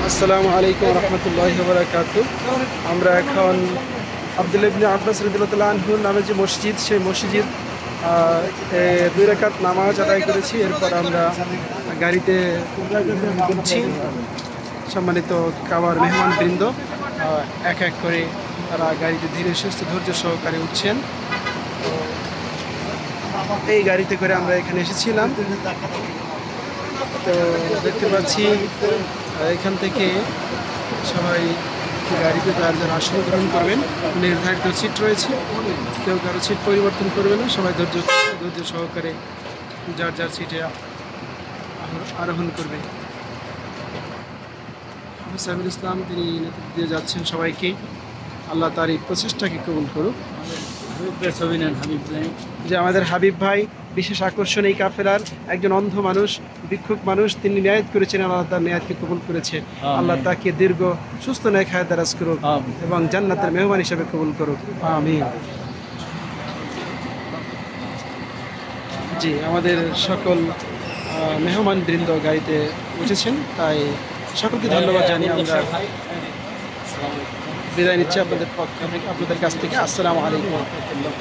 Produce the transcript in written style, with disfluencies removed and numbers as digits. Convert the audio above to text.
আসসালামু আলাইকুম রহমতুল্লাহি ওয়া বারাকাতুহু। আমরা এখন আব্দুল্লাহ ইবনে আব্বাস রাদিয়াল্লাহু আনহুর নামে যে মসজিদ, সেই মসজিদ 2 রাকাত নামাজ আদায় করেছি। এরপর আমরা গাড়িতে উঠছি। সম্মানিত কাবার মেহমানবৃন্দ এক এক করে তারা গাড়িতে ধীরে সুস্থ ধৈর্য সহকারে উঠছেন। তো এই গাড়িতে করে আমরা এখানে এসেছিলাম। তো দেখতে পাচ্ছি এখান থেকে সবাই গাড়িতে যার যার আসন গ্রহণ করবেন। নির্ধারিত সিট রয়েছে, কেউ কারো সিট পরিবর্তন করবে না। সবাই ধৈর্য সহকারে যার যার সিটে আরোহণ করবে। সাইফুল ইসলাম তিনি নেতৃত্ব দিয়ে যাচ্ছেন সবাইকে। আল্লাহ তার এই প্রচেষ্টাকে কবুল করুক। যে আমাদের হাবিব ভাই বিশেষ আকর্ষণ এই কাফেলার একজন অন্ধ মানুষ, ভিক্ষুক মানুষ, তিনি নিয়াত করেছেন, আল্লাহ তার নিয়াতকে কবুল করেছে। আল্লাহ তাকে দীর্ঘ সুস্থ নেক হায়াত দারাজ করুক এবং জান্নাতের মেহমান হিসেবে কবুল করুক। আমিন। জি, আমাদের সকল মেহমান বৃন্দ গাড়িতে উঠেছেন, তাই সকলকে ধন্যবাদ জানিয়ে আমরা বিদায় নিচ্ছি আপনাদের কাছ থেকে। আসসালামু আলাইকুম ওয়া রাহমাতুল্লাহ।